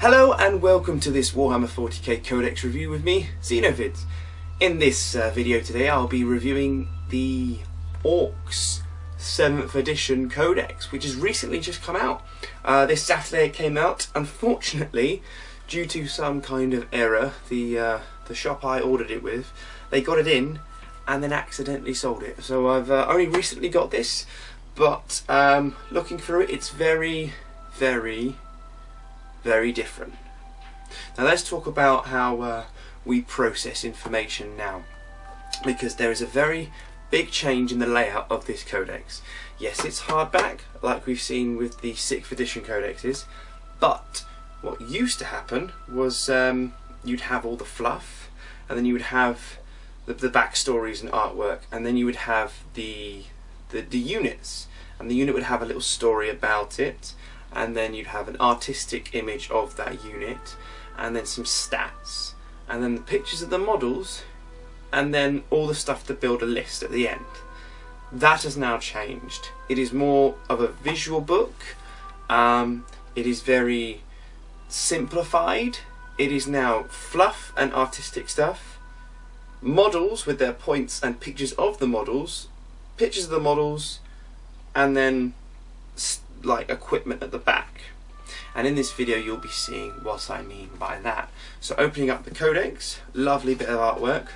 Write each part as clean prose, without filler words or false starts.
Hello and welcome to this Warhammer 40k Codex review with me, Xenovids. In this video today I'll be reviewing the Orks 7th edition Codex, which has recently just come out. This Saturday it came out. Unfortunately, due to some kind of error, the shop I ordered it with, they got it in and then accidentally sold it. So I've only recently got this, but looking through it, it's very different. Now let's talk about how we process information now, because there is a very big change in the layout of this codex. Yes, it's hardback like we've seen with the 6th edition codexes, but what used to happen was you'd have all the fluff, and then you would have the backstories and artwork, and then you would have the units, and the unit would have a little story about it, and then you'd have an artistic image of that unit, and then some stats, and then the pictures of the models, and then all the stuff to build a list at the end. That has now changed. It is more of a visual book. It is very simplified. It is now fluff and artistic stuff, models with their points and pictures of the models, pictures of the models, and then like equipment at the back. And in this video you'll be seeing what I mean by that. So opening up the codex, lovely bit of artwork,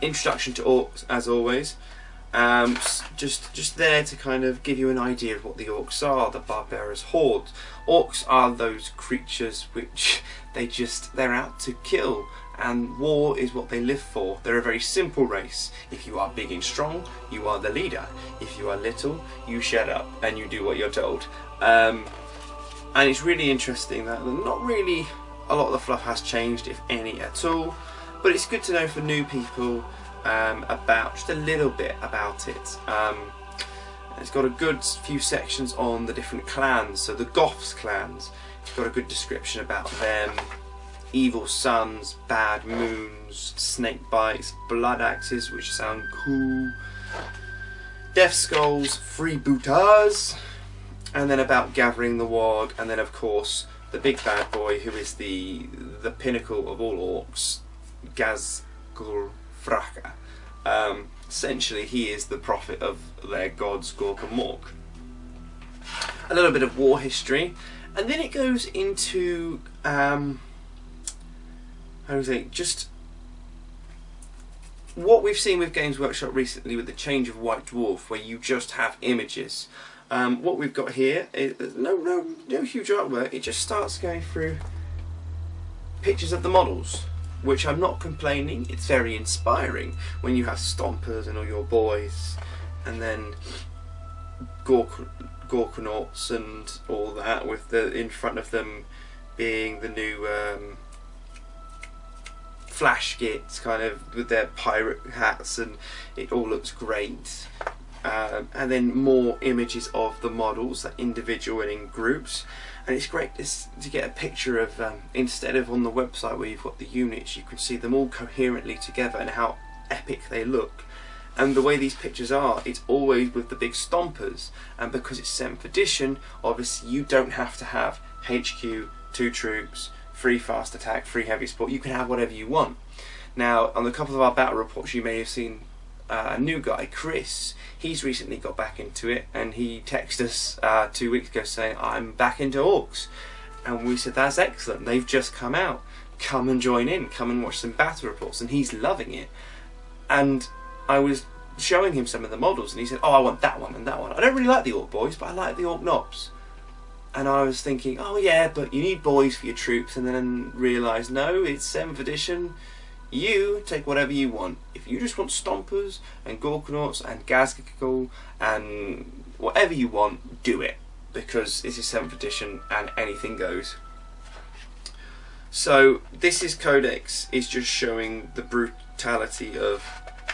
introduction to Orks as always, just there to kind of give you an idea of what the Orks are, the barbarous hordes. Orks are those creatures which they're out to kill, and war is what they live for. They're a very simple race. If you are big and strong, you are the leader. If you are little, you shut up and you do what you're told. And it's really interesting that not really a lot of the fluff has changed, if any at all, but it's good to know for new people about just a little bit about it. It's got a good few sections on the different clans. So the Goths clans, it's got a good description about them. Evil suns, bad moons, snake bites, blood axes, which sound cool, death skulls, freebooters, and then about gathering the warg, and then of course the big bad boy who is the pinnacle of all orcs, AZGHKULL. Essentially he is the prophet of their gods Gork and Mork. A little bit of war history, and then it goes into how do I say, just what we've seen with Games Workshop recently with the change of White Dwarf, where you just have images. What we've got here is no huge artwork. It just starts going through pictures of the models, which I'm not complaining. It's very inspiring when you have Stompers and all your boys, and then Gorkanauts and all that, with the in front of them being the new flash skits, kind of with their pirate hats, and it all looks great. And then more images of the models, that individual and in groups, and it's great to get a picture of instead of on the website where you've got the units, you can see them all coherently together and how epic they look. And the way these pictures are, it's always with the big stompers, and because it's 7th edition, obviously you don't have to have HQ, 2 troops, 3 fast attack, 3 heavy support. You can have whatever you want. Now, on a couple of our battle reports, you may have seen a new guy, Chris. He's recently got back into it, and he texted us 2 weeks ago saying, "I'm back into Orks," and we said, "That's excellent. They've just come out. Come and join in. Come and watch some battle reports." And he's loving it. And I was showing him some of the models, and he said, "Oh, I want that one and that one. I don't really like the Ork boys, but I like the Ork knobs." And I was thinking, oh yeah, but you need boys for your troops, and then realised, no, it's 7th edition, you take whatever you want. If you just want Stompers and Gorkanauts and AZGHKULL and whatever you want, do it, because this is 7th edition and anything goes. So this Codex is just showing the brutality of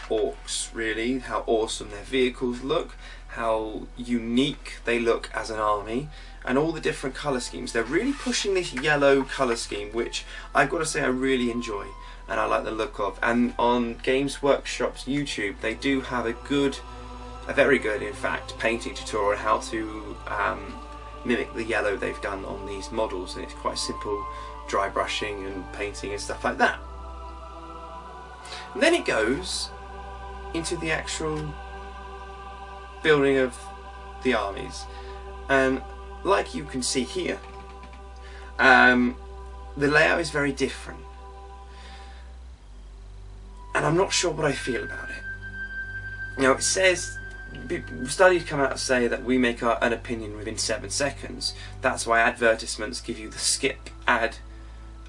Orks, really, how awesome their vehicles look, how unique they look as an army, and all the different colour schemes. They're really pushing this yellow colour scheme, which I've got to say I really enjoy and I like the look of. And on Games Workshop's YouTube, they do have a very good in fact painting tutorial on how to mimic the yellow they've done on these models, and it's quite simple dry brushing and painting and stuff like that. And then it goes into the actual building of the armies, and like you can see here, the layout is very different, and I'm not sure what I feel about it. Now, it says, studies come out to say that we make an opinion within 7 seconds. That's why advertisements give you the skip ad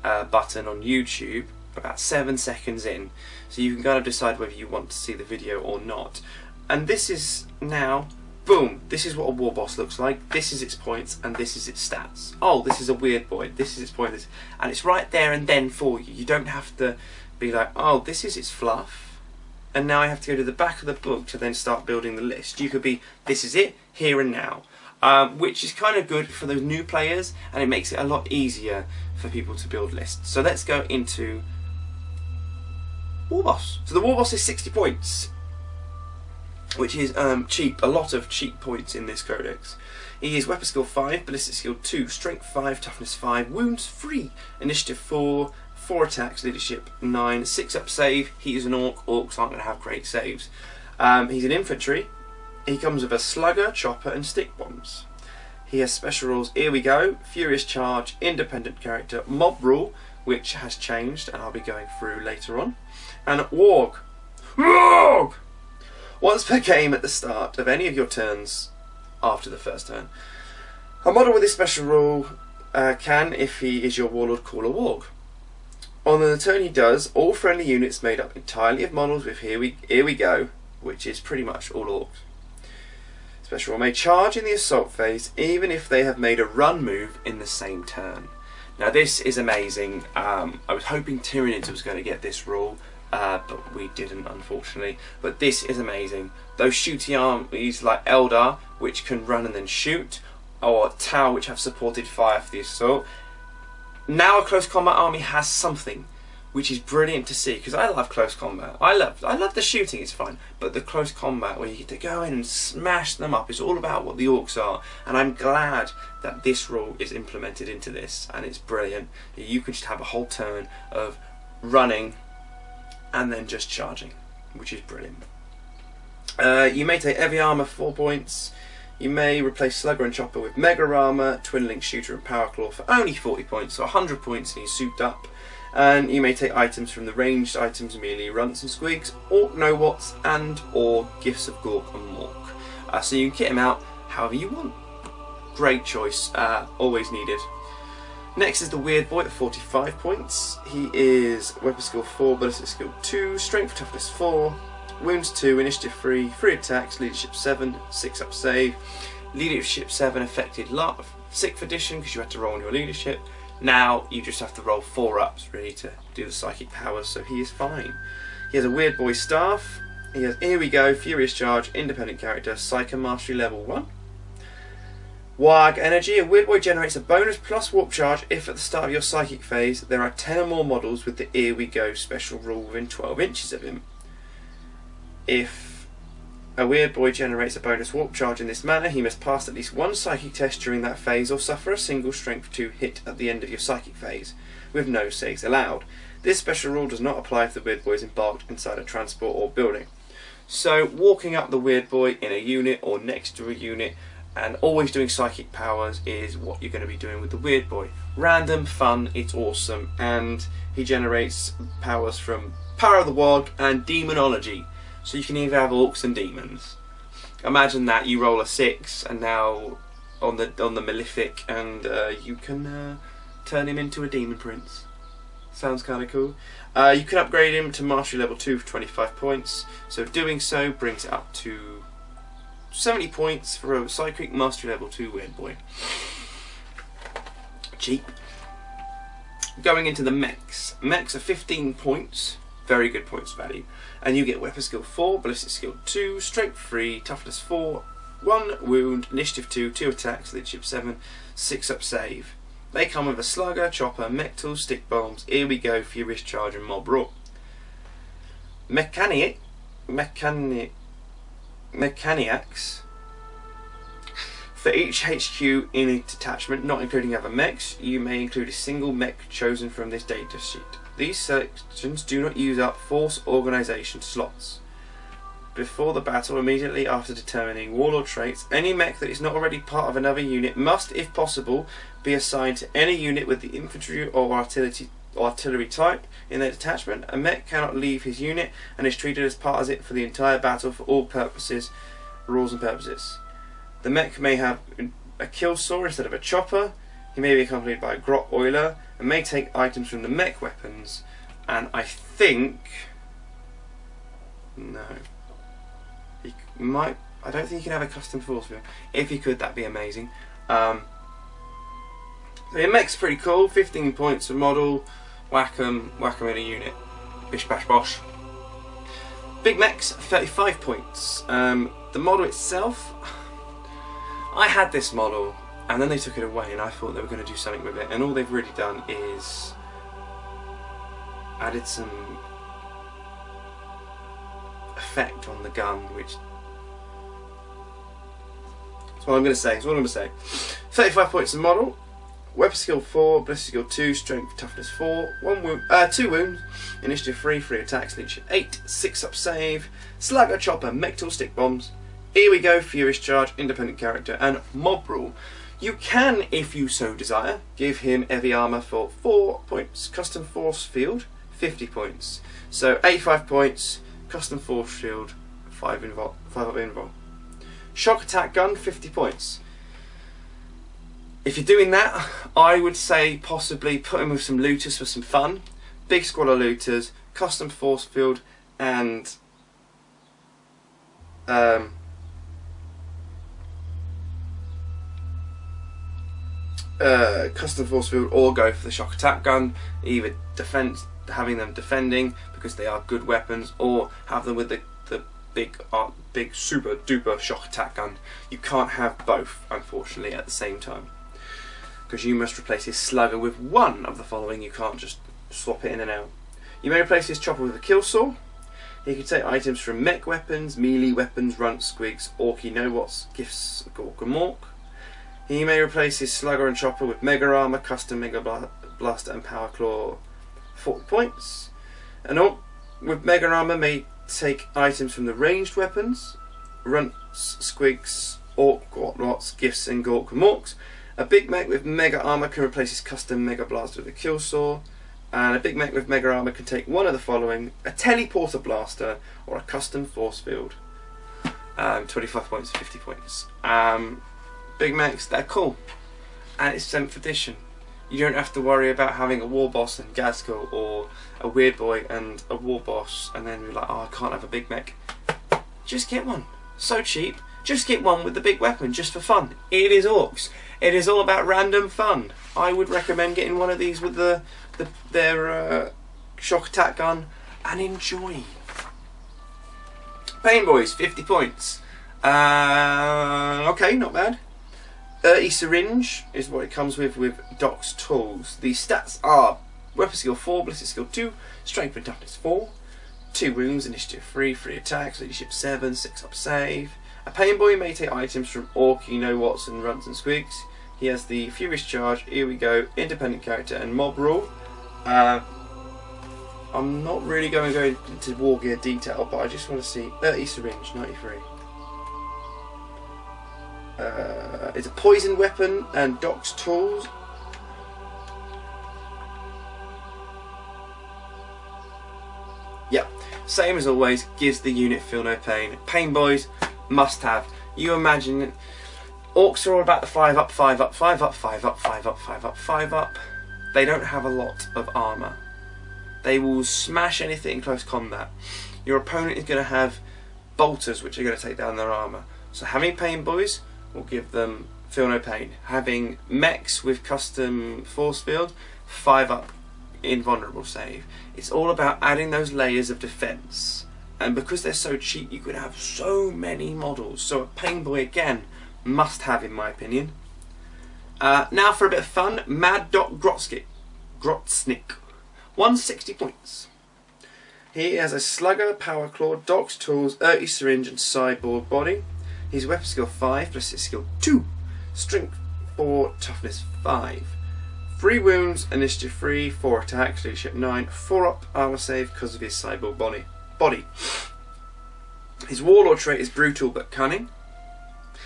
button on YouTube about 7 seconds in, so you can kind of decide whether you want to see the video or not. And this is now, boom, this is what a WARBOSS looks like, this is its points, and this is its stats. Oh, this is a weird boy, this is its point, and it's right there and then for you. You don't have to be like, oh, this is its fluff, and now I have to go to the back of the book to then start building the list. You could be, this is it, here and now. Which is kind of good for those new players, and it makes it a lot easier for people to build lists. So let's go into WARBOSS. So the WARBOSS is 60 points, which is cheap, a lot of cheap points in this codex. He is weapon skill 5, ballistic skill 2, strength 5, toughness 5, wounds 3, initiative 4, 4 attacks, leadership 9, 6 up save. He is an orc. Orcs aren't going to have great saves. He's an infantry. He comes with a slugger, chopper and stick bombs. He has special rules, here we go, furious charge, independent character, mob rule, which has changed and I'll be going through later on, and warg. Warg! Once per game at the start of any of your turns after the first turn, a model with this special rule can, if he is your warlord, call a warg. On the turn he does, all friendly units made up entirely of models with here we go, which is pretty much all orcs. Special rule may charge in the assault phase even if they have made a run move in the same turn. Now this is amazing. I was hoping Tyranids was going to get this rule, but we didn't, unfortunately. But this is amazing. Those shooty armies like Eldar, which can run and then shoot, or Tau, which have supported fire for the assault. Now a close combat army has something, which is brilliant to see, because I love close combat. I love the shooting, it's fine, but the close combat where you get to go in and smash them up is all about what the orcs are, and I'm glad that this rule is implemented into this, and it's brilliant. You can just have a whole turn of running and then just charging, which is brilliant. You may take heavy armor 4 points. You may replace Slugger and Chopper with Mega Armor, Twin Link Shooter and Power Claw for only 40 points, so 100 points and he's souped up. And you may take items from the ranged items melee runts and squigs, Orc No-Wats and or Gifts of Gork and Mork. So you can kit him out however you want. Great choice, always needed. Next is the Weird Boy at 45 points. He is weapon skill 4, ballistic skill 2, strength toughness 4, wounds 2, initiative 3, 3 attacks, leadership 7, 6 up save. Leadership 7 affected 6th edition because you had to roll on your leadership. Now you just have to roll 4 ups really to do the psychic powers, so he is fine. He has a Weird Boy staff. He has, here we go, furious charge, independent character, psycho mastery level 1. Warg energy. A Weird Boy generates a bonus plus warp charge if at the start of your psychic phase there are 10 or more models with the here we go special rule within 12 inches of him. If a Weird Boy generates a bonus warp charge in this manner, he must pass at least 1 psychic test during that phase or suffer a single strength 2 hit at the end of your psychic phase, with no saves allowed. This special rule does not apply if the Weird Boy is embarked inside a transport or building. So walking up the Weird Boy in a unit or next to a unit and always doing psychic powers is what you're going to be doing with the Weird Boy. Random, fun, it's awesome, and he generates powers from Power of the Warg and Demonology. So you can either have orcs and demons. Imagine that you roll a 6 and now on the Malefic, and you can turn him into a demon prince. Sounds kind of cool. You can upgrade him to mastery level 2 for 25 points. So doing so brings it up to 70 points for a psychic mastery level 2 Weird Boy. Cheap. Going into the mechs. Mechs are 15 points. Very good points value. And you get weapon skill 4, ballistic skill 2, strength 3, toughness 4, 1 wound, initiative 2, 2 attacks, leadership 7, 6 up save. They come with a slugger, chopper, mech tools, stick bombs, here we go, furious charge and mob raw. Mechaniacs. For each HQ in a detachment, not including other mechs, you may include a single mech chosen from this datasheet. These selections do not use up force organisation slots. Before the battle, immediately after determining warlord traits, any mech that is not already part of another unit must, if possible, be assigned to any unit with the infantry or artillery type in their detachment. A mech cannot leave his unit and is treated as part of it for the entire battle for all purposes, rules and purposes. The mech may have a kill saw instead of a chopper. He may be accompanied by a grot oiler and may take items from the mech weapons. And I think... no. He might... I don't think he can have a custom force field. If he could, that'd be amazing. So yeah, mech's pretty cool. 15 points a model. Whack 'em in a unit. Bish bash bosh. Big mechs, 35 points. The model itself... I had this model and then they took it away and I thought they were going to do something with it, and all they've really done is added some effect on the gun, which that's what I'm going to say. That's what I'm going to say. 35 points a model. Weapon skill 4, ballistic skill 2, strength toughness 4, 2 wounds, initiative 3, 3 attacks, leadership 8, 6 up save, slugger, chopper, mech tool, stick bombs. Here we go, furious charge, independent character, and mob rule. You can, if you so desire, give him heavy armour for 4 points, custom force field 50 points. So 85 points, custom force field 5 up invul. Shock attack gun 50 points. If you're doing that, I would say possibly put him with some looters for some fun. Big squad of looters, custom force field, and custom force field, or go for the shock attack gun. Either having them defending because they are good weapons, or have them with the big super duper shock attack gun. You can't have both, unfortunately, at the same time, because you must replace his slugger with one of the following. You can't just swap it in and out. You may replace his chopper with a kill saw. He can take items from mech weapons, melee weapons, runts, squigs, orky, no-wats, gifts, gork and mork. He may replace his slugger and chopper with mega armor, custom mega blaster and power claw 40 points. An orc with mega armor may take items from the ranged weapons, runts, squigs, ork, gork, gifts and gork and morks. A big mech with mega armor can replace his custom mega blaster with a kill saw. And a big mech with mega armor can take one of the following: a teleporter blaster or a custom force field. 25 points, 50 points. Big mechs, they're cool, and it's 7th edition. You don't have to worry about having a WARBOSS and AZGHKULL, or a Weird Boy and a WARBOSS, and then you're like, oh, I can't have a big mech. Just get one. So cheap. Just get one with the big weapon, just for fun. It is Orks. It is all about random fun. I would recommend getting one of these with their shock attack gun and enjoy. Painboys, 50 points. Okay, not bad. E-syringe is what it comes with Doc's tools. The stats are weapon skill 4, ballistic skill 2, strength and toughness 4, 2 wounds, initiative 3, 3 attacks, leadership 7, 6 up save. A painboy may take items from orky, no-wats and runts and squigs. He has the furious charge, here we go, independent character and mob rule. I'm not really going to go into war gear detail, but I just want to see E-syringe 93. It's a poison weapon and Doc's tools. Yep, same as always, gives the unit feel no pain. Painboys, must have. You imagine Orks are all about the 5 up, 5 up, 5 up, 5 up, 5 up, 5 up, 5 up. They don't have a lot of armour. They will smash anything in close combat. Your opponent is going to have bolters which are going to take down their armour. So having painboys will give them feel no pain. Having mechs with custom force field, 5 up invulnerable save. It's all about adding those layers of defence. And because they're so cheap, you could have so many models. So a painboy, again, must have in my opinion. Now for a bit of fun, Mad Doc Grotznik. 160 points. He has a slugger, power claw, Doc's tools, earthy syringe and cyborg body. His weapon skill 5, ballistic skill 2, strength 4, toughness 5. 3 wounds, initiative 3, 4 attacks, leadership 9, 4 up armor save because of his cyborg body. His warlord trait is brutal but cunning.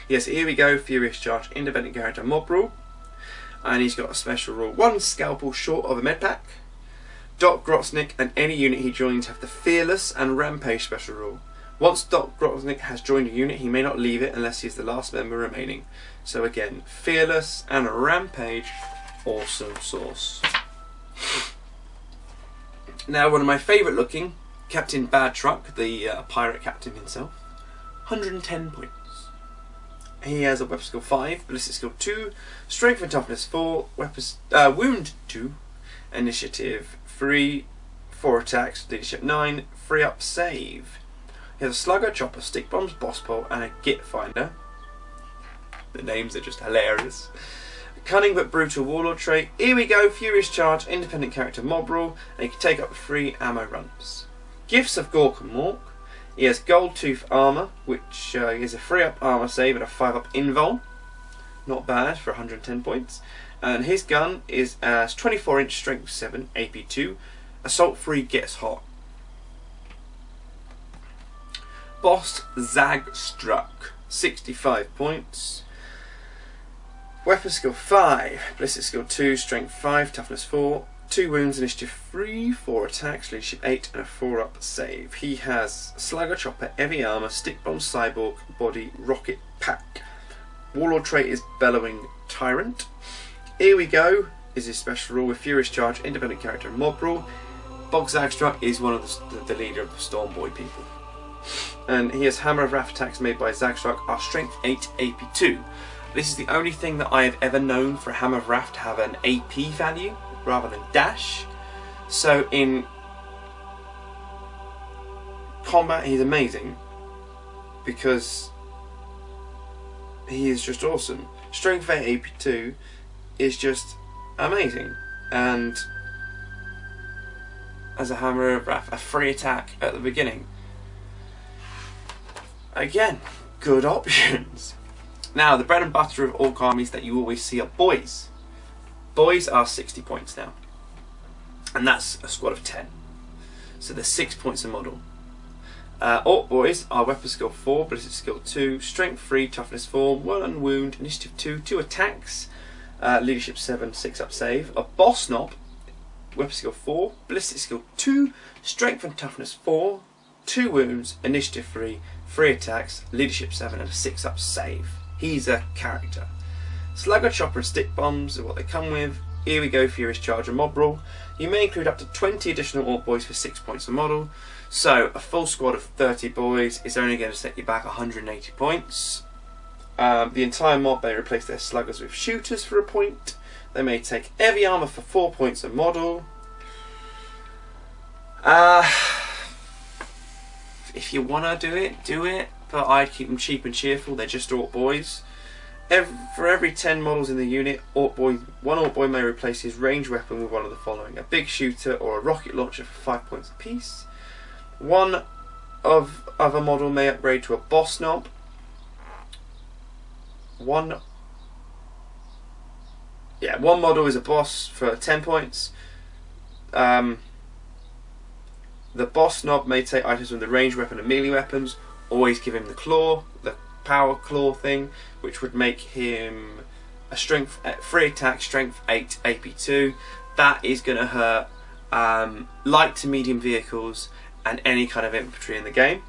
Yes, here we go, furious charge, independent character mob rule. And he's got a special rule, 1 scalpel short of a med pack. Doc Grotznik and any unit he joins have the fearless and rampage special rule. Once Doc Grotznik has joined a unit, he may not leave it unless he is the last member remaining. So again, fearless and rampage, awesome sauce. Now, one of my favourite looking, Captain Bad Truck, the pirate captain himself, 110 points. He has a weapon skill 5, ballistic skill 2, strength and toughness 4, wound 2, initiative 3, 4 attacks, leadership 9, 3 up save. He has a slugger, chopper, stick bombs, boss pole, and a git finder. The names are just hilarious. Cunning but brutal warlord trait. Here we go, furious charge, independent character mob rule, and he can take up to 3 ammo runs. Gifts of Gork and Mork. He has gold tooth armor, which is a 3 up armor save and a 5 up invul. Not bad for 110 points. And his gun is as 24-inch strength 7 AP2. Assault 3 gets hot. Boss Zagstruck, 65 points. Weapon skill 5, ballistic skill 2, strength 5, toughness 4, 2 wounds, initiative 3, 4 attacks, leadership 8, and a 4 up save. He has slugger, chopper, heavy armor, stick bomb, cyborg, body, rocket pack. Warlord trait is bellowing tyrant. Here we go is his special rule with furious charge, independent character, and mob rule. Bog Zagstruck is one of the leader of the Stormboy people. And he has hammer of wrath attacks made by Zagstruck are strength 8 AP2. This is the only thing that I have ever known for a hammer of wrath to have an AP value rather than dash. So in combat he's amazing because he is just awesome. Strength 8 AP2 is just amazing, and as a hammer of wrath, a free attack at the beginning. Again, good options. Now, the bread and butter of Ork armies that you always see are boys. Boys are 60 points now, and that's a squad of 10. So there's 6 points a model. Ork boys are weapon skill 4, ballistic skill 2, strength 3, toughness 4, 1 wound, initiative 2, 2 attacks, leadership 7, 6 up save. A boss knob, weapon skill 4, ballistic skill 2, strength and toughness 4, 2 wounds, initiative 3, 3 attacks, leadership 7, and a 6 up save. He's a character. Slugger, chopper, and stick bombs are what they come with. Here we go, furious charge and mob rule. You may include up to 20 additional Ork boys for 6 points a model. So a full squad of 30 boys is only going to set you back 180 points. The entire mob may replace their sluggers with shooters for a point. They may take heavy armor for 4 points a model. If you want to do it. But I'd keep them cheap and cheerful. They're just Ork boys. For every 10 models in the unit, one Ork boy may replace his ranged weapon with one of the following: a big shooter or a rocket launcher for 5 points apiece. One of a model may upgrade to a boss knob. One model is a boss for 10 points. The boss knob may take items from the ranged weapon and melee weapons. Always give him the claw, the power claw thing, which would make him a strength 3 attack, strength 8 AP2. That is going to hurt light to medium vehicles and any kind of infantry in the game.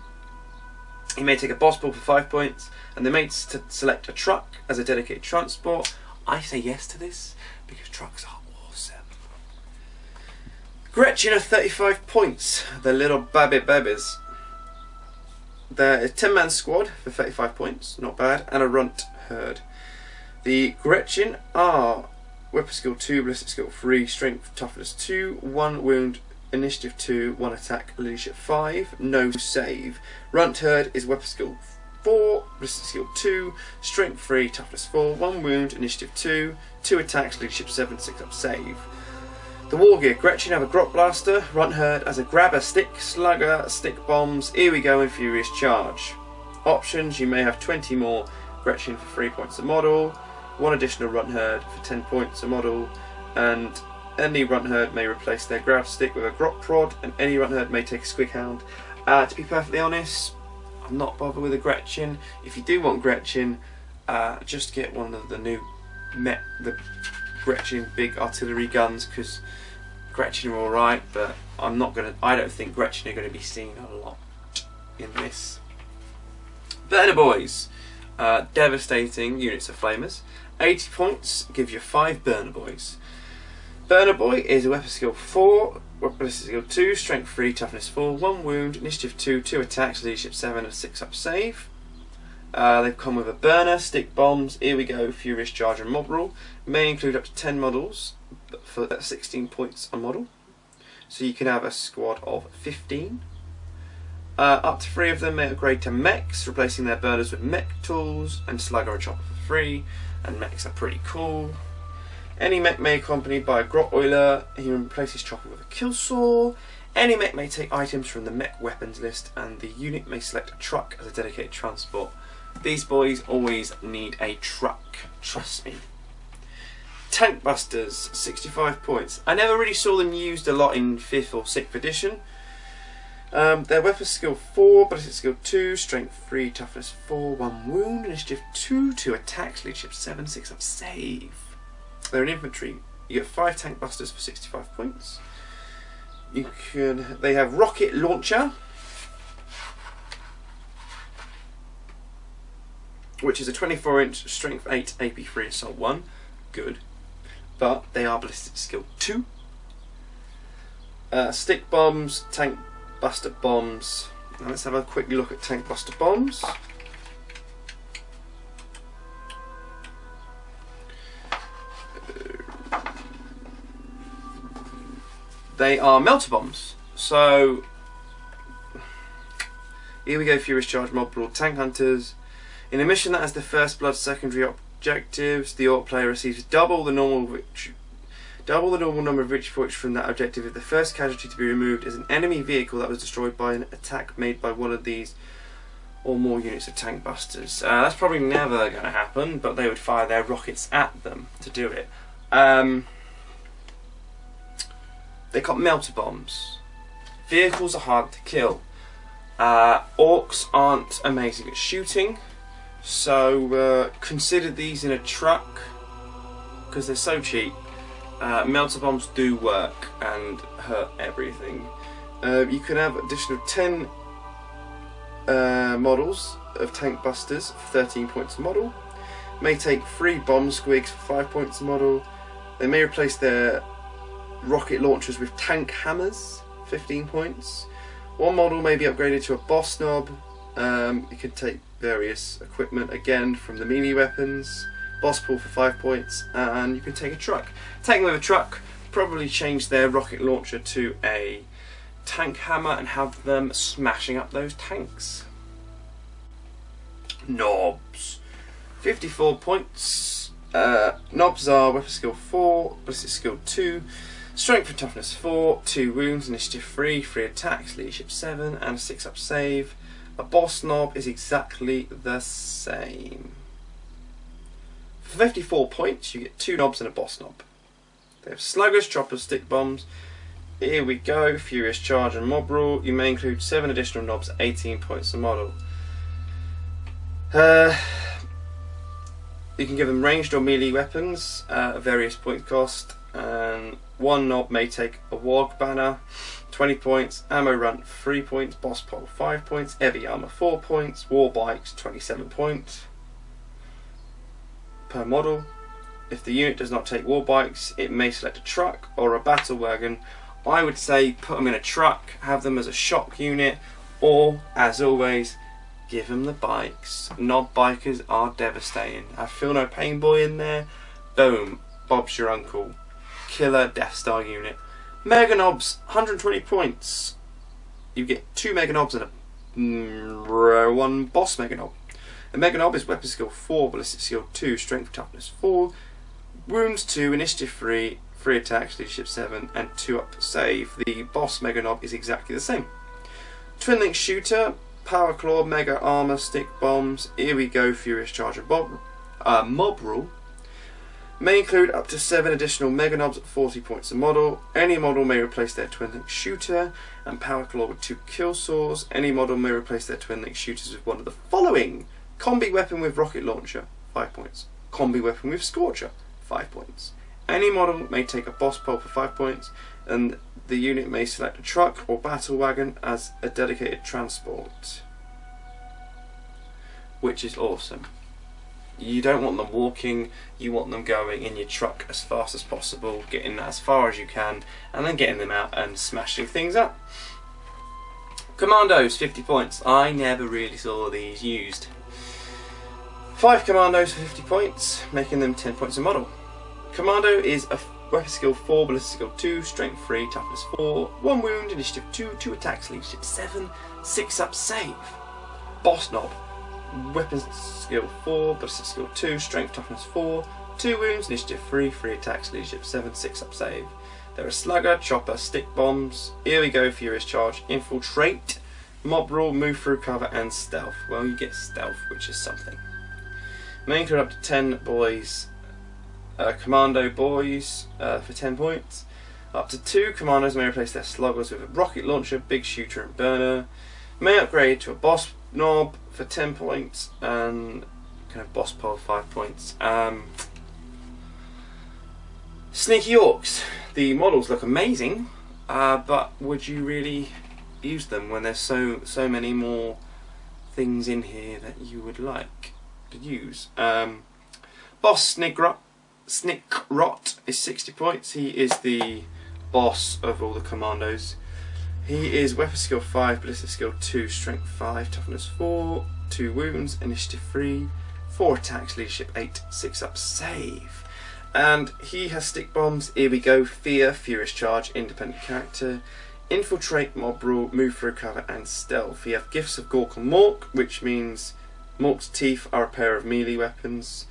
He may take a boss ball for 5 points, and they may select a truck as a dedicated transport. I say yes to this because trucks are awesome. Gretchin are 35 points, the little babies. They're a 10-man squad for 35 points, not bad, and a runt herd. The Gretchin are weapon skill 2, ballistic skill 3, strength, toughness 2, 1 wound, initiative 2, 1 attack, leadership 5, no save. Runt herd is weapon skill 4, ballistic skill 2, strength 3, toughness 4, 1 wound, initiative 2, 2 attacks, leadership 7, 6 up save. The war gear, Gretchin have a grot blaster, runt herd as a grabber stick, slugger, stick bombs, here we go, and furious charge. Options, you may have 20 more Gretchin for 3 points a model. 1 additional runt herd for 10 points a model, and any runt herd may replace their grav stick with a grot prod, and any runt herd may take a squig hound. To be perfectly honest, I'm not bothered with a Gretchin. If you do want Gretchin, just get one of the new the Gretchin big artillery guns, because Gretchin are alright, but I don't think Gretchin are going to be seen a lot in this. Burner Boys, devastating units of flamers. 80 points, give you 5 Burner Boys. Burner Boy is a weapon skill 4, ballistic skill 2, strength 3, toughness 4, 1 wound, initiative 2, 2 attacks, leadership 7, and a 6-up save. They've come with a burner, stick bombs, here we go, furious charge and mob rule. May include up to 10 models for 16 points a model. So you can have a squad of 15. Up to 3 of them may upgrade to mechs, replacing their burners with mech tools, and slugger and chopper for free, and mechs are pretty cool. Any mech may be accompanied by a grot oiler, he replaces chopper with a kill saw. Any mech may take items from the mech weapons list, and the unit may select a truck as a dedicated transport. These boys always need a truck, trust me. Tankbusters, 65 points. I never really saw them used a lot in 5th or 6th edition. Their weapon skill 4, ballistic skill 2, strength 3, toughness 4, 1 wound, initiative 2, 2 attacks, leadership 7, 6-up save. They're an infantry. You get 5 Tankbusters for 65 points. They have rocket launcher, which is a 24-inch, strength 8, AP 3, assault 1. Good. But they are ballistic skill 2. Stick bombs, Tankbuster bombs. Now let's have a quick look at Tankbuster bombs. They are melter bombs. So here we go, furious charge, mob rule, tank hunters. In a mission that has the first blood secondary objectives, the Orc player receives double the normal number of victory points from that objective if the first casualty to be removed is an enemy vehicle that was destroyed by an attack made by one of these or more units of Tankbusters. That's probably never going to happen, but they would fire their rockets at them to do it. They got melter bombs. Vehicles are hard to kill. Orcs aren't amazing at shooting, so consider these in a truck because they're so cheap. Melter bombs do work and hurt everything. You can have additional 10 models of Tankbusters for 13 points a model. May take 3 bomb squigs for 5 points a model. They may replace their rocket launchers with tank hammers, 15 points. One model may be upgraded to a boss knob. You can take various equipment again from the melee weapons. Boss pool for 5 points, and you can take a truck. Take them with a truck, probably change their rocket launcher to a tank hammer and have them smashing up those tanks. Knobs, 54 points. Knobs are weapon skill 4, ballistic skill 2, strength and toughness 4, 2 wounds, initiative 3, 3 attacks, leadership 7, and a 6-up save. A boss knob is exactly the same. For 54 points, you get 2 knobs and a boss knob. They have sluggers, choppers, stick bombs. Here we go, furious charge and mob rule. You may include 7 additional knobs at 18 points a model. You can give them ranged or melee weapons at various point cost. And 1 knob may take a warg banner, 20 points, ammo runt 3 points, boss pole 5 points, heavy armor 4 points, war bikes 27 points per model. If the unit does not take war bikes, it may select a truck or a battle wagon. I would say put them in a truck, have them as a shock unit, or as always, give them the bikes. Knob bikers are devastating. I feel no pain boy in there. Boom, Bob's your uncle. Killer Death Star unit. Mega knobs, 120 points. You get 2 mega knobs and a 1 boss mega knob. A mega knob is weapon skill 4, ballistic skill 2, strength toughness 4, wounds 2, initiative 3, 3 attacks, leadership 7, and 2-up save. The boss mega knob is exactly the same. Twin link shooter, power claw, mega armor, stick bombs. Here we go, furious charge and mob rule. May include up to 7 additional Mega Knobs at 40 points a model. Any model may replace their twin-link shooter and power claw with 2 kill saws. Any model may replace their twin-link shooters with one of the following: combi weapon with rocket launcher, 5 points. Combi weapon with scorcher, 5 points. Any model may take a boss pole for 5 points, and the unit may select a truck or battle wagon as a dedicated transport, which is awesome. You don't want them walking, you want them going in your truck as fast as possible, getting as far as you can, and then getting them out and smashing things up. Commandos, 50 points. I never really saw these used. 5 commandos for 50 points, making them 10 points a model. Commando is a weapon skill 4, ballistic skill 2, strength 3, toughness 4, 1 wound, initiative 2, 2 attacks, leadership 7, 6 up save. Boss Knob, weapons skill 4, ballistic skill 2, strength, toughness 4, 2 wounds, initiative 3, 3 attacks, leadership 7, 6 up save. There are Slugger, Chopper, Stick Bombs, Here We Go, Furious Charge, Infiltrate, Mob Rule, Move Through Cover, and Stealth. Well, you get Stealth, which is something. May include up to 10 boys, Commando boys for 10 points. Up to 2 commandos may replace their sluggers with a rocket launcher, big shooter, and burner. May upgrade to a boss knob for 10 points and kind of boss pole 5 points. Sneaky Orks. The models look amazing, but would you really use them when there's so many more things in here that you would like to use? Boss SNIKROT is 60 points. He is the boss of all the commandos. He is weapon skill 5, ballistic skill 2, strength 5, toughness 4, 2 wounds, initiative 3, 4 attacks, leadership 8, 6 up save. And he has stick bombs, Here We Go, Fear, Furious Charge, independent character, Infiltrate, Mob Rule, Move Through Cover, and Stealth. He has Gifts of Gork and Mork, which means Mork's teeth are a pair of melee weapons,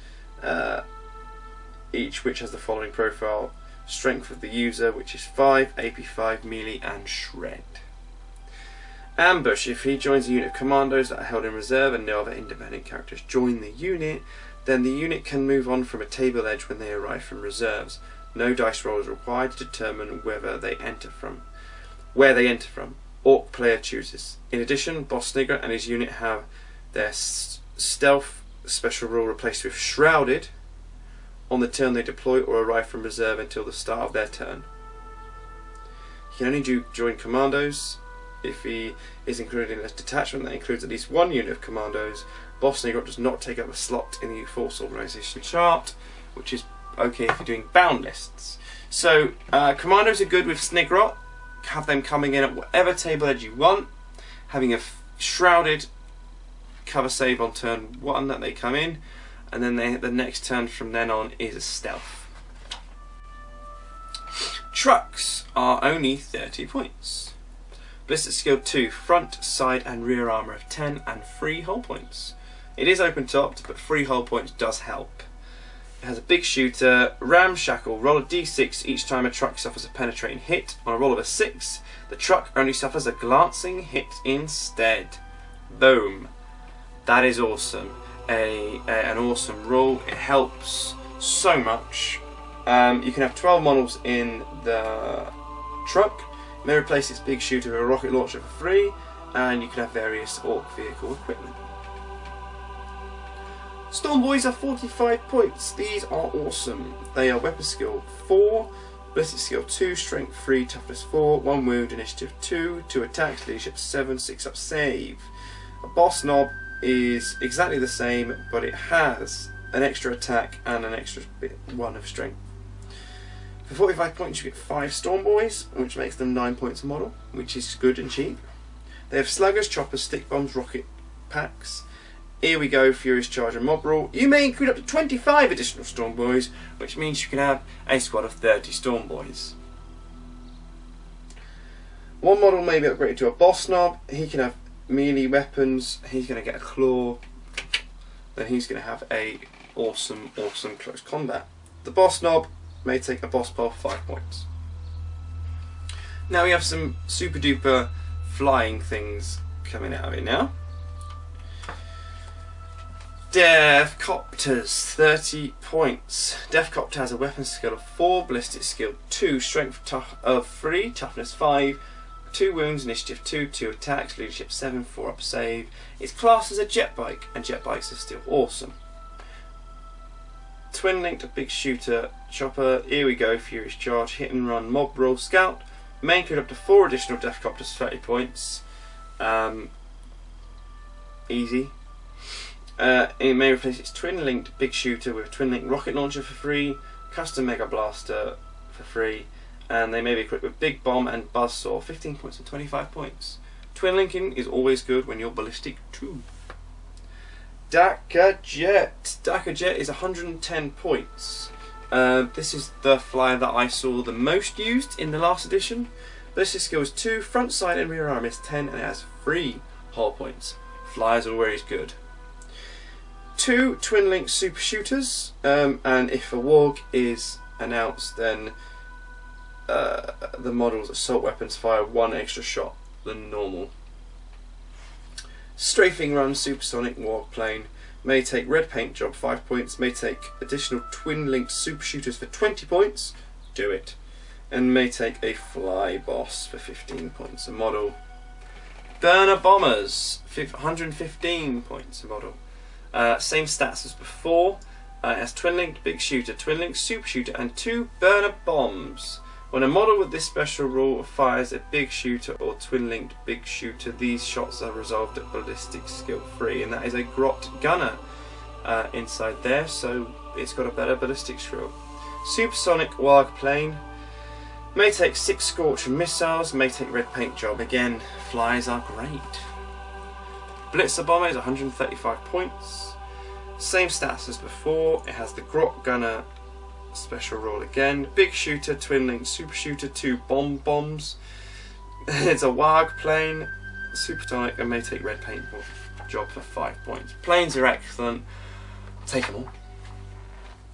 each which has the following profile: strength of the user, which is 5, AP 5, melee, and shred. Ambush. If he joins a unit of commandos that are held in reserve and no other independent characters join the unit, then the unit can move on from a table edge when they arrive from reserves. No dice roll is required to determine where they enter from. Orc player chooses. In addition, Boss Snigger and his unit have their stealth special rule replaced with shrouded on the turn they deploy or arrive from reserve until the start of their turn. He can only join commandos if he is included in a detachment that includes at least 1 unit of commandos. Boss SNIKROT does not take up a slot in the force organisation chart, which is okay if you're doing bound lists. So commandos are good with SNIKROT. Have them coming in at whatever table edge you want, having a shrouded cover save on turn 1 that they come in, and then the next turn from then on is a stealth. Trucks are only 30 points. Ballistic skill 2, front, side and rear armour of 10 and 3 hull points. It is open topped, but 3 hull points does help. It has a big shooter, ramshackle, roll a d6 each time a truck suffers a penetrating hit. On a roll of a 6, the truck only suffers a glancing hit instead. Boom. That is awesome. An awesome rule. It helps so much. You can have 12 models in the truck. You may replace its big shooter with a rocket launcher for 3, and you can have various Orc vehicle equipment. STORMBOYZ are 45 points. These are awesome. They are weapon skill 4, ballistic skill 2, strength 3, toughness 4, 1 wound, initiative 2, 2 attacks, leadership 7, 6 up save. A boss knob is exactly the same, but it has an extra attack and an extra 1 of strength. For 45 points you get 5 STORMBOYZ, which makes them 9 points a model, which is good and cheap. They have sluggers, choppers, stick bombs, rocket packs, Here We Go, Furious Charge and Mob Rule. You may include up to 25 additional STORMBOYZ, which means you can have a squad of 30 STORMBOYZ. One model may be upgraded to a boss knob. He can have melee weapons. He's going to get a claw. Then he's going to have a awesome close combat. The boss knob may take a boss pole for 5 points. Now we have some super duper flying things coming out of it now. Deathcopters, 30 points. Deathcopter has a weapon skill of 4, ballistic skill 2, strength of 3, toughness 5, 2 wounds, initiative 2, 2 attacks, leadership 7, 4 up save. It's classed as a jet bike, and jet bikes are still awesome. Twin linked big shooter chopper. Here we go. Furious charge, hit and run, mob roll, scout. May include up to 4 additional Deathcopters, 30 points. Easy. It may replace its twin-linked big shooter with a twin-linked rocket launcher for free, custom mega blaster for free, and they may be equipped with big bomb and buzzsaw, 15 points and 25 points. Twin linking is always good when you're ballistic too. Dakka Jet. Dakka Jet is 110 points. This is the flyer that I saw the most used in the last edition. Ballistic skill is 2, front, side and rear arm is 10, and it has 3 hull points. Flyers are always good. 2 twin link super shooters, and if a warg is announced, then the model's assault weapons fire 1 extra shot than normal. Strafing run supersonic warg plane. May take red paint job 5 points. May take additional twin linked super shooters for 20 points. Do it. And may take a fly boss for 15 points a model. Burner bombers, 115 points a model. Same stats as before. It has twin linked big shooter, twin linked super shooter, and 2 burner bombs. When a model with this special rule fires a big shooter or twin linked big shooter, these shots are resolved at ballistic skill 3, and that is a grot gunner inside there, so it's got a better ballistic skill. Supersonic warg plane. May take 6 Scorcher missiles, may take red paint job. Again, flies are great. BLITZA-BOMMER is 135 points. Same stats as before. It has the grot gunner special rule again. Big shooter, twin link super shooter, 2 bombs. It's a warg plane, supersonic, and may take red paint job for 5 points. Planes are excellent. Take them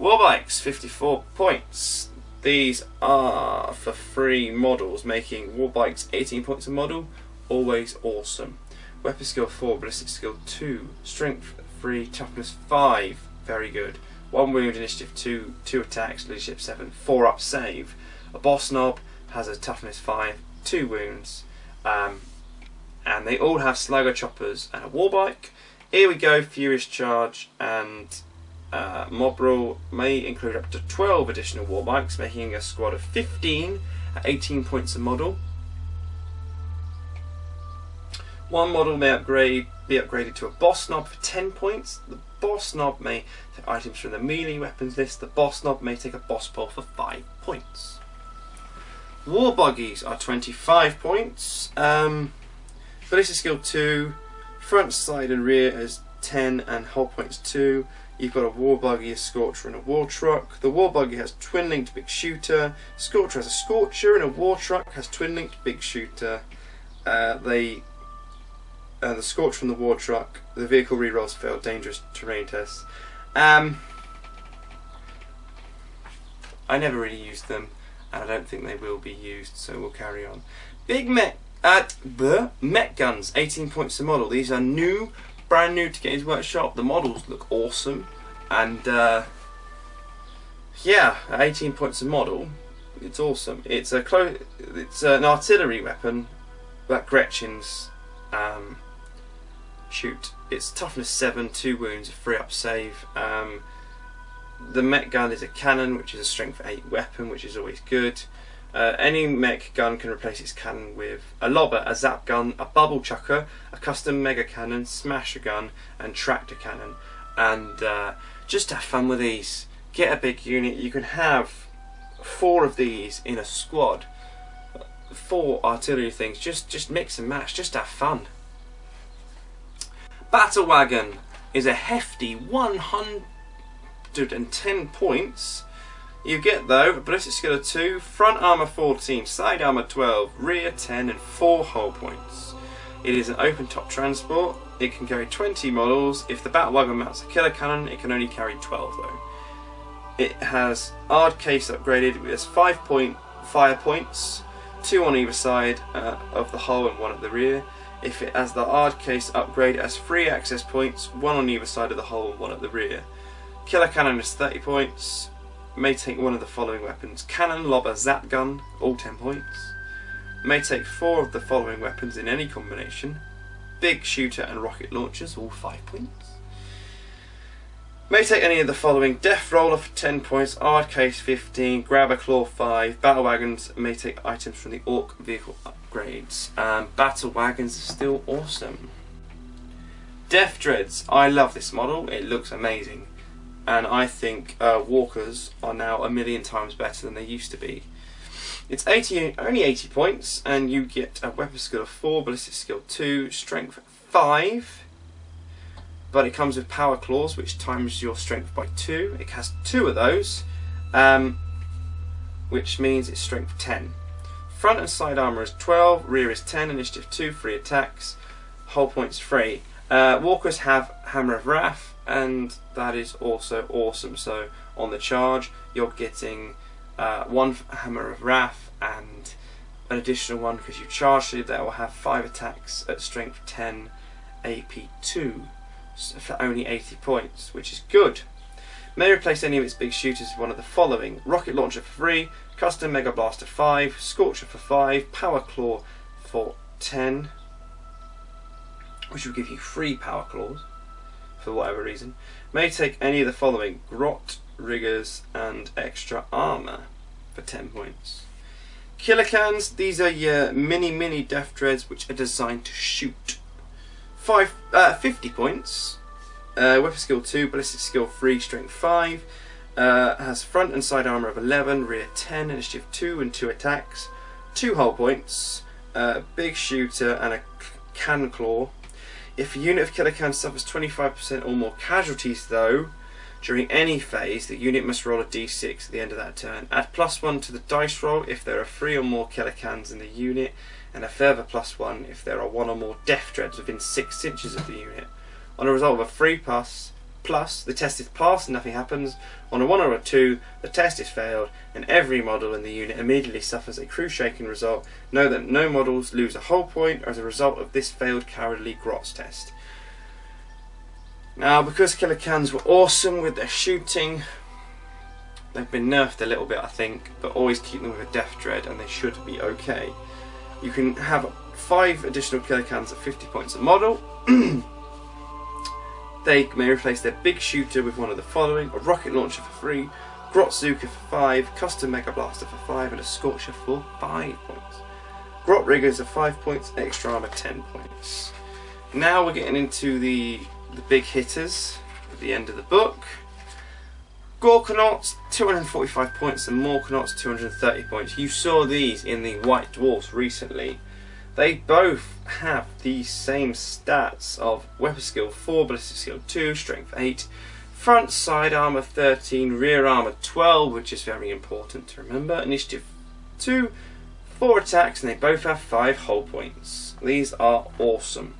all. Warbikers, 54 points. These are for free models, making Warbikers 18 points a model. Always awesome. Weapon skill 4, ballistic skill 2, strength 3, toughness 5. Very good. 1 wound, initiative 2, 2 attacks, leadership 7, 4 up save. A boss knob has a toughness 5, 2 wounds, and they all have slugger choppers and a warbike. Here we go. Furious charge and mob rule may include up to 12 additional warbikes, making a squad of 15 at 18 points a model. 1 model may be upgraded to a boss knob for 10 points. The boss knob may take items from the melee weapons list. The boss knob may take a boss pole for 5 points. War buggies are 25 points. Ballistic skill 2, front, side and rear is 10 and hull points 2. You've got a war buggy, a scorcher and a war truck. The war buggy has twin linked big shooter. Scorcher has a scorcher, and a war truck has twin linked big shooter. The scorcher and the war truck, the vehicle rerolls fail dangerous terrain tests. I never really used them, and I don't think they will be used, so we'll carry on. Big mech guns, 18 points a model. These are new, brand new to get into workshop. The models look awesome, and yeah, at 18 points a model, it's awesome. It's an artillery weapon that GRETCHIN's shoot. It's toughness 7, 2 wounds, a 3 up save. The mech gun is a cannon, which is a strength 8 weapon, which is always good. Any mech gun can replace its cannon with a lobber, a zap gun, a bubble chucker, a custom mega cannon, smasher gun, and tractor cannon. And just have fun with these. Get a big unit. You can have 4 of these in a squad. 4 artillery things. Just mix and match. Just have fun. Battle wagon is a hefty 110 points. You get though a ballistic skill of 2, front armor 14, side armor 12, rear 10 and 4 hull points. It is an open top transport. It can carry 20 models. If the battle wagon mounts a killer cannon, it can only carry 12 though. It has hard case upgraded. It has 5 fire points, 2 on either side of the hull and 1 at the rear. If it has the hard case upgrade, it has 3 access points, 1 on either side of the hull and 1 at the rear. Killer cannon is 30 points. May take one of the following weapons: cannon, lobber, zap gun, all 10 points. May take 4 of the following weapons in any combination: big shooter and rocket launchers, all 5 points. May take any of the following: death roller for 10 points, hard case 15, grabber claw 5. Battle wagons may take items from the Ork vehicle upgrades. Battle wagons are still awesome. Death dreads, I love this model, it looks amazing. And I think walkers are now 1,000,000 times better than they used to be. It's only 80 points, and you get a weapon skill of 4, ballistic skill 2, strength 5. But it comes with power claws, which times your strength by 2. It has 2 of those, which means it's strength 10. Front and side armour is 12, rear is 10, initiative 2, 3 attacks, hull points 3. Walkers have Hammer of Wrath, and that is also awesome. So on the charge, you're getting 1 Hammer of Wrath and an additional one because you charge, so that will have 5 attacks at strength 10, AP 2, for only 80 points, which is good. May replace any of its big shooters with one of the following: rocket launcher for 3, custom mega blaster 5, scorcher for 5, power claw for 10, which will give you 3 power claws for whatever reason. May take any of the following: grot, riggers and extra armour for 10 points. Killer cans, these are your mini death dreads which are designed to shoot. 50 points, weapon skill 2, ballistic skill 3, strength 5, has front and side armour of 11, rear 10, initiative 2 and 2 attacks, 2 hull points, big shooter and a cannon claw. If a unit of killer cans suffers 25% or more casualties though, during any phase, the unit must roll a d6 at the end of that turn. Add +1 to the dice roll if there are 3 or more killer cans in the unit, and a further +1 if there are 1 or more death dreads within 6 inches of the unit. On a result of a 3+, the test is passed and nothing happens. On a 1 or a 2, the test is failed, and every model in the unit immediately suffers a crew-shaking result. Know that no models lose a hull point as a result of this failed cowardly grots test. Now, because killer cans were awesome with their shooting, they've been nerfed a little bit, I think, but always keep them with a death dread and they should be okay. You can have 5 additional killer cans at 50 points a model. They may replace their big shooter with one of the following: a rocket launcher for 3, Grotzuka for 5, custom mega blaster for 5, and a scorcher for 5 points. Grot riggers are 5 points, extra armor 10 points. Now we're getting into the big hitters at the end of the book. Gorkanauts 245 points and Morkanauts 230 points. You saw these in the White Dwarfs recently. They both have the same stats of weapon skill 4, ballistic skill 2, strength 8, front side armor 13, rear armor 12, which is very important to remember, initiative 2, 4 attacks, and they both have 5 hull points. These are awesome.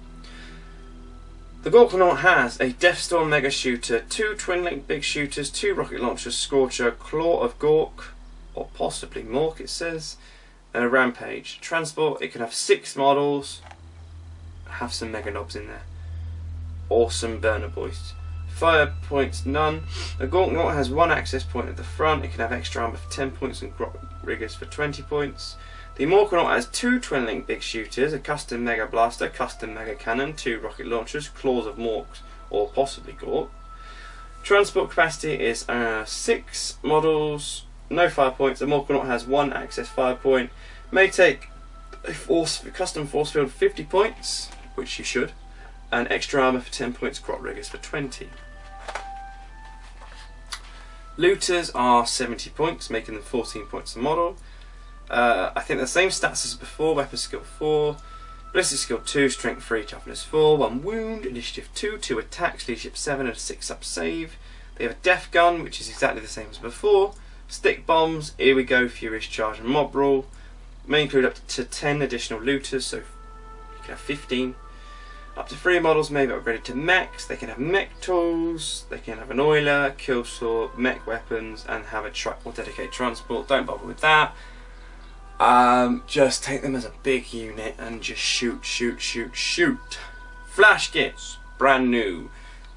The Gorkanaut has a Deathstorm Mega Shooter, 2 Twin Link Big Shooters, 2 Rocket Launchers, Scorcher, Claw of Gork, or possibly Mork it says, and a Rampage. Transport, it can have 6 models, have some Mega Knobs in there. Awesome burner boys. Fire points, none. The Gorkanaut has 1 access point at the front, it can have extra armor for 10 points and Grot Riggers for 20 points. The Morkanaut has 2 Twin Link Big Shooters, a custom Mega Blaster, custom Mega Cannon, 2 Rocket Launchers, Claws of Morks, or possibly Gork. Transport capacity is 6 models, no fire points. The Morkanaut has 1 access fire point, may take a custom force field 50 points, which you should, and extra armor for 10 points, Grot Riggers for 20. Looters are 70 points, making them 14 points a model. I think the same stats as before: weapon skill 4, ballistic skill 2, strength 3, toughness 4, 1 wound, initiative 2, 2 attacks, leadership 7 and a 6-up save. They have a death gun, which is exactly the same as before. Stick bombs, here we go, furious charge and mob rule. May include up to 10 additional looters, so you can have 15. Up to 3 models may be upgraded to mechs. They can have mech tools, they can have an oiler, kill sword, mech weapons, and have a truck or dedicated transport. Don't bother with that. Just take them as a big unit and just shoot, shoot, shoot, shoot. Flash kits, brand new,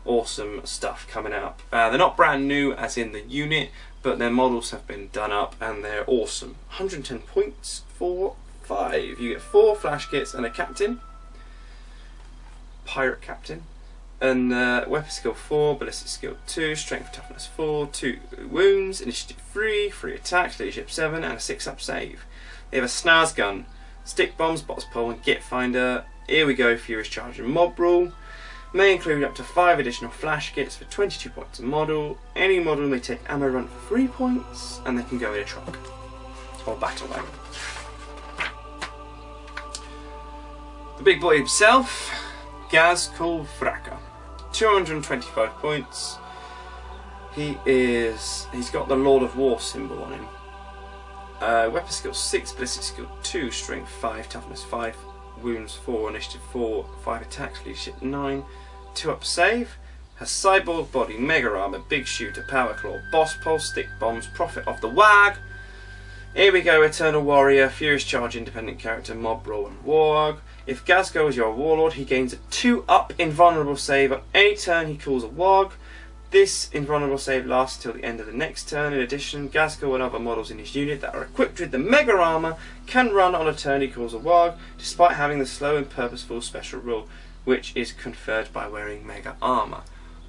awesome stuff coming up. They're not brand new as in the unit, but their models have been done up and they're awesome. 110 points for 5. You get 4 flash kits and a captain, pirate captain, and weapon skill 4, ballistic skill 2, strength toughness 4, 2 wounds, initiative 3, 3 attacks, leadership 7, and a 6-up save. They have a snaz gun, stick bombs, box pole, and git finder. Here we go, furious charge and mob rule. May include up to 5 additional flash kits for 22 points a model. Any model may take ammo run for 3 points, and they can go in a truck or battle wagon. The big boy himself, AZGHKULL THRAKA, 225 points. He's got the Lord of War symbol on him. Weapon skill 6, ballistic skill 2, strength 5, toughness 5, wounds 4, initiative 4, 5 attacks, leadership 9, 2-up save. Has cyborg body, mega armor, big shooter, power claw, boss pulse, stick bombs, prophet of the wag. Here we go, eternal warrior, furious charge, independent character, mob roll and warg. If AZGHKULL is your warlord, he gains a 2-up invulnerable save at any turn he calls a warg. This invulnerable save lasts till the end of the next turn. In addition, AZGHKULL and other models in his unit that are equipped with the mega armor can run on a turn he calls a warg, despite having the slow and purposeful special rule, which is conferred by wearing mega armor.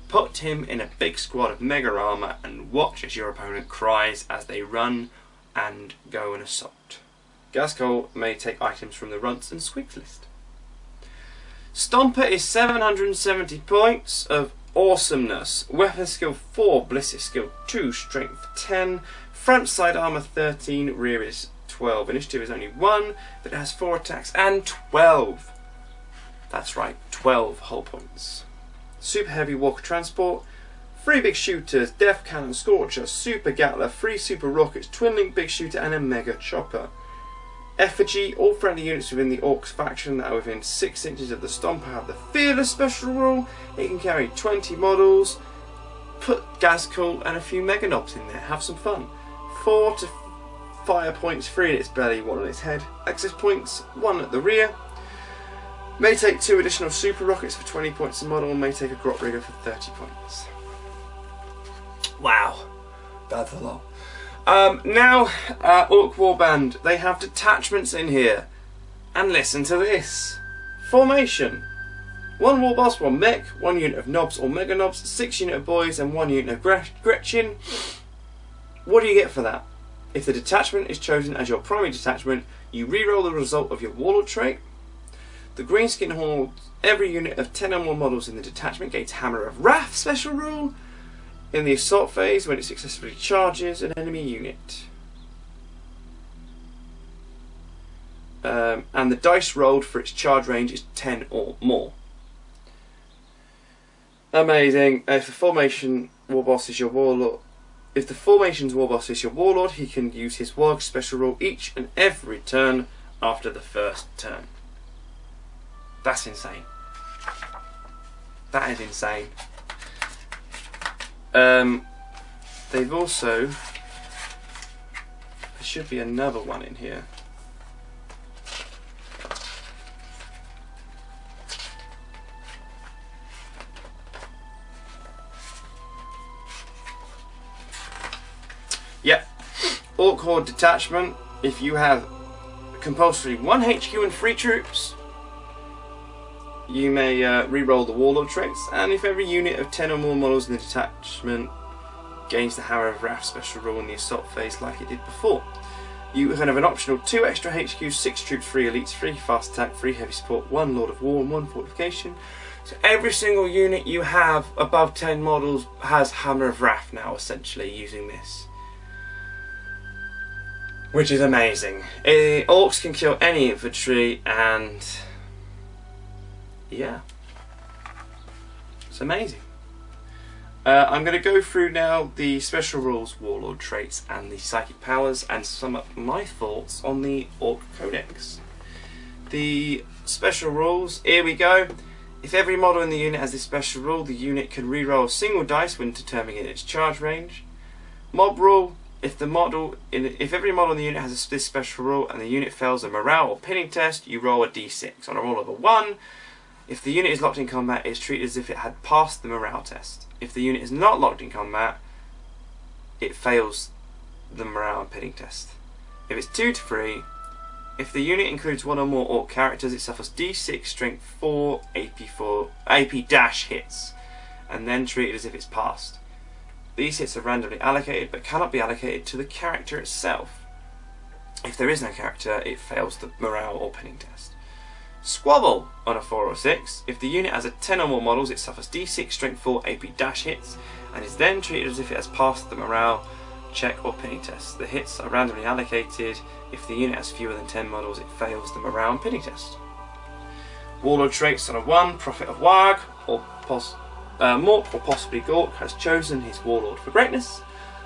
Put him in a big squad of mega armor and watch as your opponent cries as they run and go and assault. AZGHKULL may take items from the runts and squigs list. STOMPA is 770 points of awesomeness. Weapon skill 4, ballistic skill 2, strength 10, front side armor 13, rear is 12. Initiative is only 1, but it has 4 attacks and 12. That's right, 12 hull points. Super heavy walker transport, 3 big shooters, death cannon, scorcher, super gatler, 3 super rockets, twin link big shooter, and a mega chopper. Effigy, all friendly units within the Orks faction that are within 6 inches of the Stompa have the Fearless special rule. It can carry 20 models. Put AZGHKULL and a few mega knobs in there, have some fun. 4 to fire points, 3 in its belly, 1 on its head. Access points, 1 at the rear. May take 2 additional super rockets for 20 points a model, and may take a grot rigger for 30 points. Wow, that's a lot. Now, Ork Warband, they have detachments in here. And listen to this. Formation. 1 Warboss, 1 mech, 1 unit of knobs or mega knobs, 6 unit of boys and 1 unit of GRETCHIN. What do you get for that? If the detachment is chosen as your primary detachment, you reroll the result of your warlord trait. The greenskin holds every unit of 10 or more models in the detachment gains Hammer of Wrath special rule. In the assault phase, when it successfully charges an enemy unit. And the dice rolled for its charge range is 10 or more. Amazing. If the formation warboss is your warlord, if the formation's warboss is your warlord, he can use his warg special rule each and every turn after the first turn. That's insane. That is insane. They've also, there should be another one in here. Yep, Ork Horde detachment. If you have compulsory 1 HQ and 3 troops, you may re-roll the warlord traits, and if every unit of 10 or more models in the detachment gains the Hammer of Wrath special rule in the assault phase like it did before. You can have an optional 2 extra HQ, 6 troops, 3 elites, 3 fast attack, 3 heavy support, 1 Lord of War and 1 fortification. So every single unit you have above 10 models has Hammer of Wrath now, essentially, using this. Which is amazing. Orks can kill any infantry, and yeah, it's amazing. I'm going to go through now the special rules, warlord traits, and the psychic powers, and sum up my thoughts on the Ork Codex. The special rules, here we go. If every model in the unit has this special rule, the unit can re-roll a single dice when determining its charge range. Mob rule, if every model in the unit has this special rule and the unit fails a morale or pinning test, you roll a d6. On a roll of a 1, if the unit is locked in combat, it is treated as if it had passed the morale test. If the unit is not locked in combat, it fails the morale and pinning test. If it's 2 to 3, if the unit includes one or more Orc characters, it suffers d6 strength 4 AP dash hits, and then treated as if it's passed. These hits are randomly allocated but cannot be allocated to the character itself. If there is no character, it fails the morale or pinning test. Squabble on a 4 or 6. If the unit has a 10 or more models, it suffers d6 strength 4 AP dash hits and is then treated as if it has passed the morale check or pinning test. The hits are randomly allocated. If the unit has fewer than 10 models, it fails the morale and pinning test. Warlord traits on a 1. Prophet of Warg or Mork or possibly Gork has chosen his Warlord for greatness.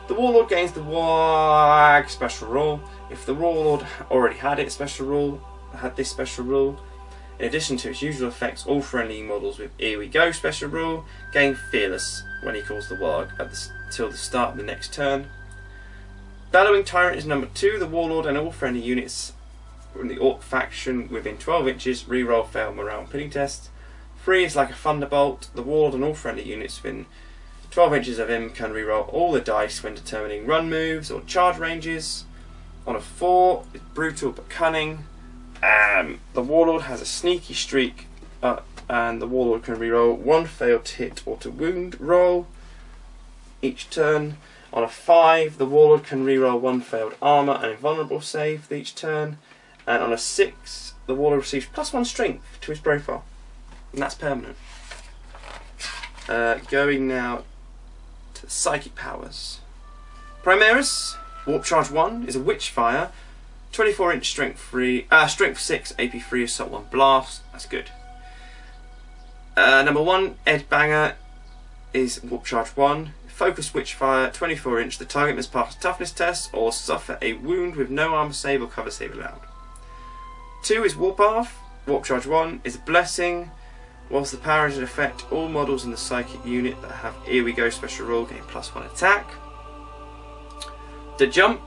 The Warlord gains the Warg special rule. If the Warlord already had this special rule, in addition to its usual effects, all friendly models with Here We Go special rule gain Fearless when he calls the Warg till the start of the next turn. Bellowing Tyrant is number 2. The Warlord and all friendly units from the Orc faction within 12 inches reroll fail morale and pinning tests. 3 is like a Thunderbolt. The Warlord and all friendly units within 12 inches of him can reroll all the dice when determining run moves or charge ranges. On a 4, it's brutal but cunning. The Warlord has a sneaky streak, and the Warlord can reroll 1 failed hit or to wound roll each turn. On a 5, the Warlord can reroll 1 failed armour and invulnerable save each turn. And on a 6, the Warlord receives +1 strength to his profile, and that's permanent. Going now to the psychic powers. Primaris, Warp Charge 1 is a Witchfire, 24-inch strength 6, AP 3, Assault 1 Blast. That's good. Number 1, Ed Banger is Warp Charge 1. Focus Witchfire, 24-inch. The target must pass a toughness test or suffer a wound with no armor save or cover save allowed. 2 is Warpath. Warp Charge 1 is a Blessing. Whilst the power is in effect, all models in the psychic unit that have Here We Go special rule gain +1 attack. The Jump,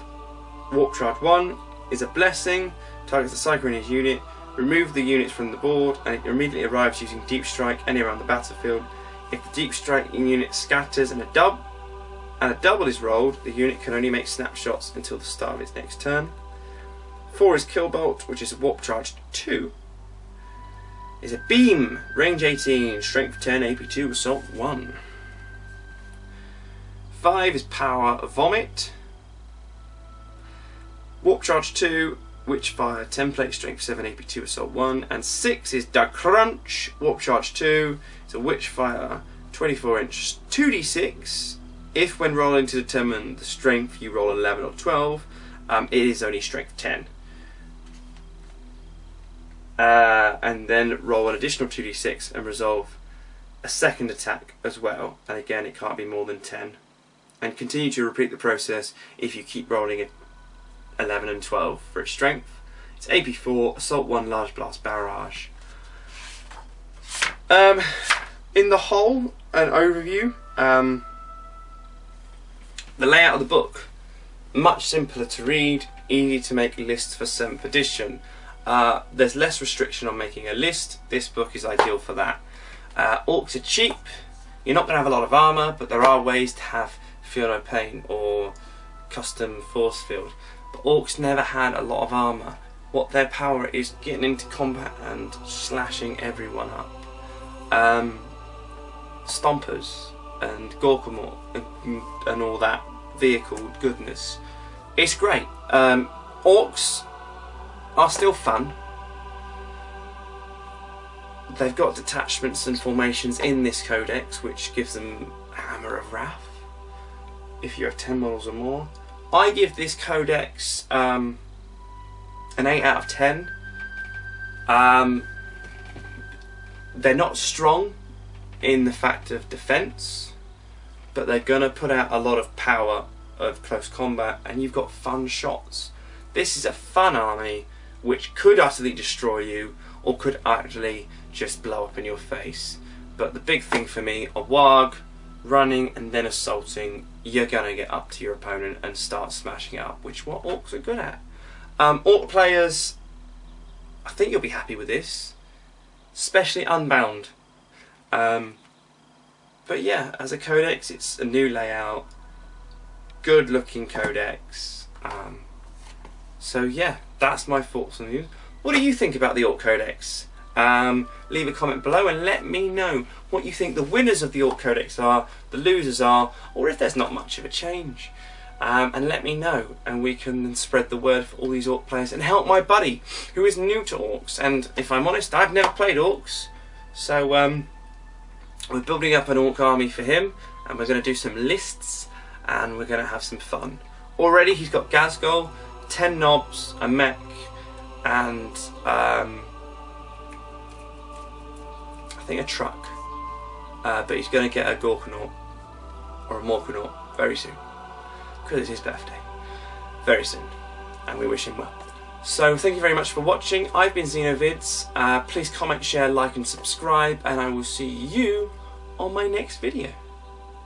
Warp Charge 1 is a Blessing. Targets the psychic in his unit. Remove the units from the board and it immediately arrives using Deep Strike anywhere on the battlefield. If the Deep Striking unit scatters and a double is rolled, the unit can only make snapshots until the start of its next turn. 4 is Killbolt, which is a Warp Charge 2. Is a Beam, range 18, strength 10, AP 2, assault 1. 5 is Power Vomit. Warp Charge 2, Witchfire, template, strength 7, AP 2, assault 1. And 6 is Da Crunch, Warp Charge 2. It's a Witchfire, 24-inch, 2d6. If when rolling to determine the strength you roll 11 or 12, it is only strength 10. And then roll an additional 2d6 and resolve a second attack as well, and again it can't be more than 10, and continue to repeat the process if you keep rolling at 11 and 12 for its strength. It's AP 4, assault 1, large blast barrage. In the whole, an overview, the layout of the book, much simpler to read, easy to make lists for 7th edition. There's less restriction on making a list. This book is ideal for that. Orks are cheap. You're not going to have a lot of armour, but there are ways to have Feel No Pain or custom force field. But Orks never had a lot of armour. What their power is getting into combat and slashing everyone up. Stompers and Gorkamore and all that vehicle goodness. It's great. Orks are still fun. They've got detachments and formations in this codex, which gives them Hammer of Wrath if you have 10 models or more. I give this codex an 8 out of 10. They're not strong in the fact of defense, but they're gonna put out a lot of power of close combat, and you've got fun shots. This is a fun army which could utterly destroy you or could actually just blow up in your face. But the big thing for me are Warg, running and then assaulting, you're going to get up to your opponent and start smashing it up, which is what Orks are good at. Ork players, I think you'll be happy with this, especially Unbound. But yeah, as a Codex, it's a new layout, good looking Codex. So yeah, that's my thoughts on you. What do you think about the Ork Codex? Leave a comment below and let me know what you think the winners of the Ork Codex are, the losers are, or if there's not much of a change. And let me know, and we can then spread the word for all these Ork players and help my buddy who is new to Orks. And if I'm honest, I've never played Orks, so we're building up an Ork army for him, and we're going to do some lists and we're going to have some fun. Already he's got AZGHKULL, 10 knobs, a mech, and I think a truck, but he's going to get a GRETCHIN or a MORKANAUT very soon, because it's his birthday, very soon, and we wish him well. So thank you very much for watching. I've been XenoVids. Please comment, share, like and subscribe, and I will see you on my next video.